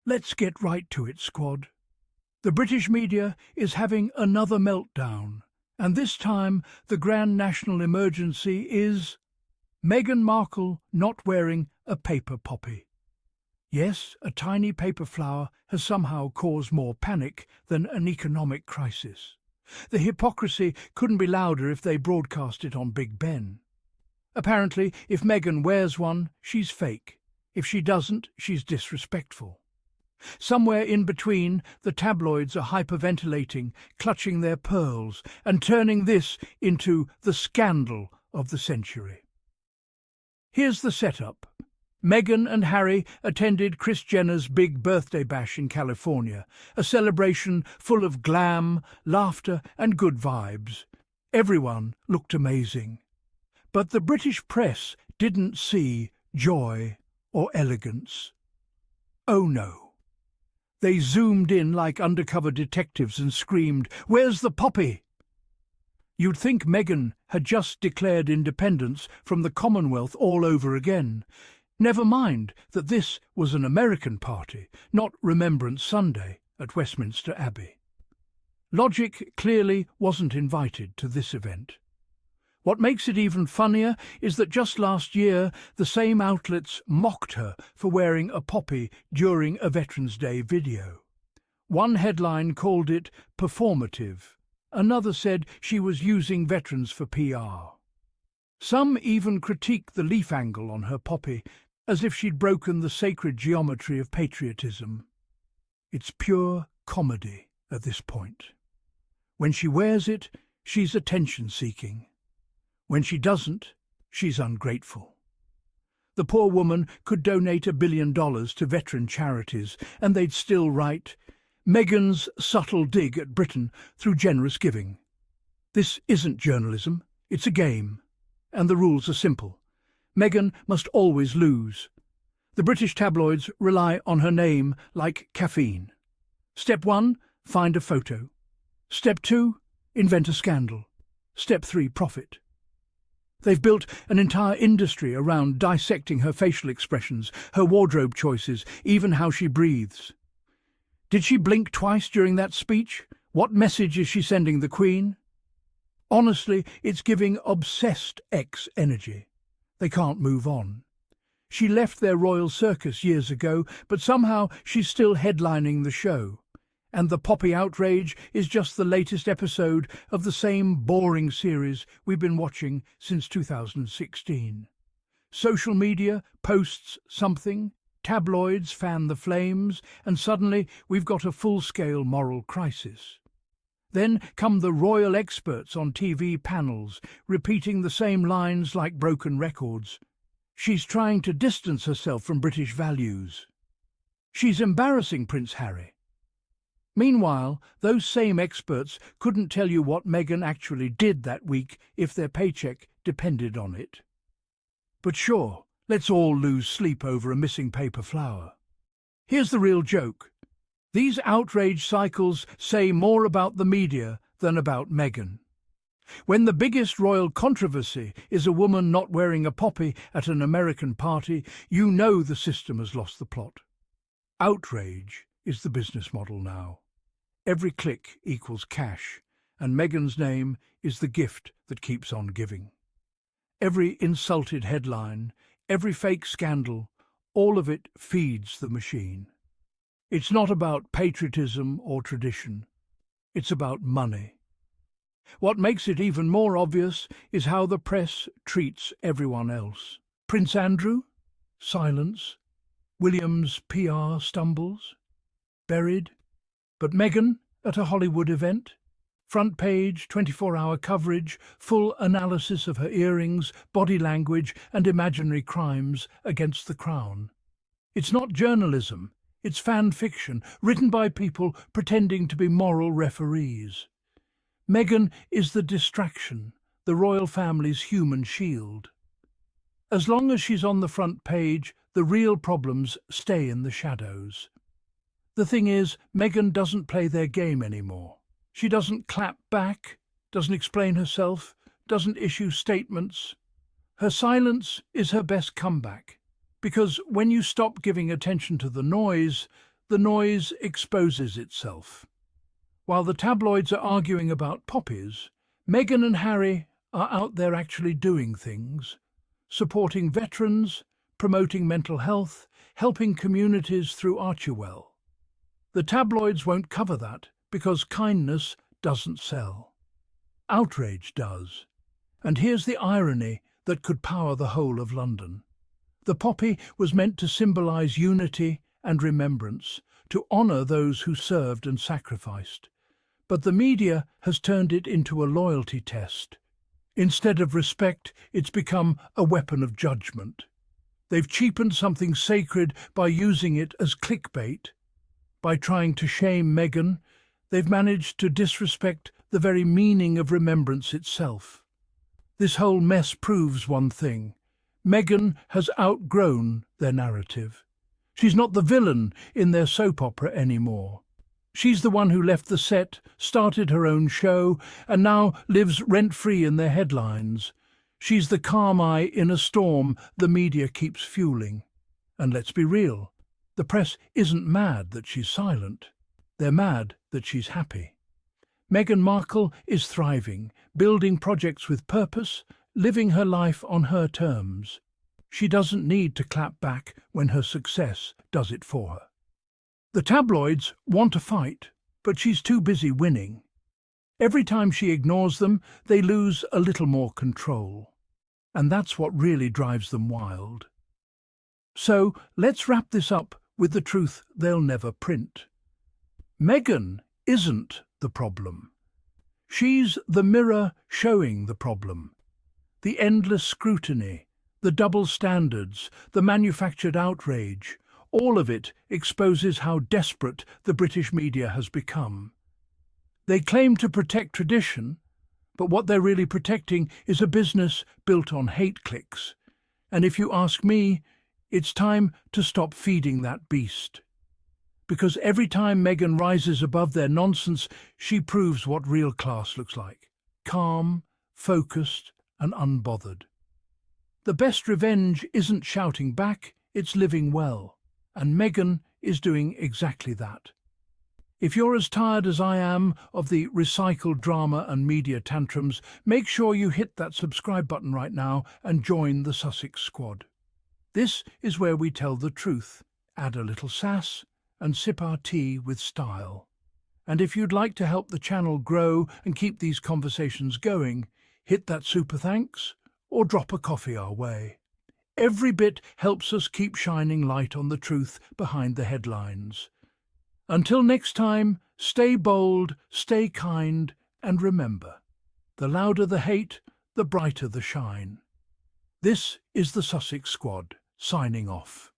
Let's get right to it, squad. The British media is having another meltdown, and this time the grand national emergency is Meghan Markle not wearing a paper poppy. Yes, a tiny paper flower has somehow caused more panic than an economic crisis. The hypocrisy couldn't be louder if they broadcast it on Big Ben. Apparently, if Meghan wears one, she's fake. If she doesn't, she's disrespectful. Somewhere in between, the tabloids are hyperventilating, clutching their pearls, and turning this into the scandal of the century. Here's the setup. Meghan and Harry attended Kris Jenner's big birthday bash in California, a celebration full of glam, laughter and good vibes. Everyone looked amazing. But the British press didn't see joy or elegance. Oh no. They zoomed in like undercover detectives and screamed, "Where's the poppy?" You'd think Meghan had just declared independence from the Commonwealth all over again. Never mind that this was an American party, not Remembrance Sunday at Westminster Abbey. Logic clearly wasn't invited to this event. What makes it even funnier is that just last year the same outlets mocked her for wearing a poppy during a Veterans Day video. One headline called it performative. Another said she was using veterans for PR. Some even critiqued the leaf angle on her poppy, as if she'd broken the sacred geometry of patriotism. It's pure comedy at this point. When she wears it, she's attention-seeking. When she doesn't, she's ungrateful. The poor woman could donate $1 billion to veteran charities, and they'd still write, "Meghan's subtle dig at Britain through generous giving." This isn't journalism, it's a game. And the rules are simple. Meghan must always lose. The British tabloids rely on her name like caffeine. Step 1, find a photo. Step 2, invent a scandal. Step 3, profit. They've built an entire industry around dissecting her facial expressions, her wardrobe choices, even how she breathes. Did she blink twice during that speech? What message is she sending the Queen? Honestly, it's giving obsessed X energy. They can't move on. She left their royal circus years ago, but somehow she's still headlining the show. And the poppy outrage is just the latest episode of the same boring series we've been watching since 2016. Social media posts something, tabloids fan the flames, and suddenly we've got a full-scale moral crisis. Then come the royal experts on TV panels, repeating the same lines like broken records. She's trying to distance herself from British values. She's embarrassing Prince Harry. Meanwhile, those same experts couldn't tell you what Meghan actually did that week if their paycheck depended on it. But sure, let's all lose sleep over a missing paper flower. Here's the real joke. These outrage cycles say more about the media than about Meghan. When the biggest royal controversy is a woman not wearing a poppy at an American party, you know the system has lost the plot. Outrage is the business model now. Every click equals cash, and Meghan's name is the gift that keeps on giving. Every insulted headline, every fake scandal, all of it feeds the machine. It's not about patriotism or tradition. It's about money. What makes it even more obvious is how the press treats everyone else. Prince Andrew? Silence. William's PR stumbles? Buried. But Meghan at a Hollywood event? Front page, 24-hour coverage, full analysis of her earrings, body language and imaginary crimes against the crown. It's not journalism. It's fan fiction, written by people pretending to be moral referees. Meghan is the distraction, the royal family's human shield. As long as she's on the front page, the real problems stay in the shadows. The thing is, Meghan doesn't play their game anymore. She doesn't clap back, doesn't explain herself, doesn't issue statements. Her silence is her best comeback. Because when you stop giving attention to the noise, the noise exposes itself. While the tabloids are arguing about poppies, Meghan and Harry are out there actually doing things, supporting veterans, promoting mental health, helping communities through Archewell. The tabloids won't cover that because kindness doesn't sell. Outrage does. And here's the irony that could power the whole of London. The poppy was meant to symbolise unity and remembrance, to honour those who served and sacrificed. But the media has turned it into a loyalty test. Instead of respect, it's become a weapon of judgment. They've cheapened something sacred by using it as clickbait. By trying to shame Meghan, they've managed to disrespect the very meaning of remembrance itself. This whole mess proves one thing. Meghan has outgrown their narrative. She's not the villain in their soap opera anymore. She's the one who left the set, started her own show, and now lives rent-free in their headlines. She's the calm eye in a storm the media keeps fueling. And let's be real, the press isn't mad that she's silent. They're mad that she's happy. Meghan Markle is thriving, building projects with purpose, living her life on her terms. She doesn't need to clap back when her success does it for her. The tabloids want to fight, but she's too busy winning. Every time she ignores them, they lose a little more control. And that's what really drives them wild. So let's wrap this up with the truth they'll never print. Meghan isn't the problem. She's the mirror showing the problem. The endless scrutiny, the double standards, the manufactured outrage, all of it exposes how desperate the British media has become. They claim to protect tradition, but what they're really protecting is a business built on hate clicks. And if you ask me, it's time to stop feeding that beast. Because every time Meghan rises above their nonsense, she proves what real class looks like. Calm, focused, and unbothered. The best revenge isn't shouting back, it's living well. And Meghan is doing exactly that. If you're as tired as I am of the recycled drama and media tantrums, make sure you hit that subscribe button right now and join the Sussex squad. This is where we tell the truth, add a little sass, and sip our tea with style. And if you'd like to help the channel grow and keep these conversations going, hit that super thanks or drop a coffee our way. Every bit helps us keep shining light on the truth behind the headlines. Until next time, stay bold, stay kind, and remember, the louder the hate, the brighter the shine. This is the Sussex Squad, signing off.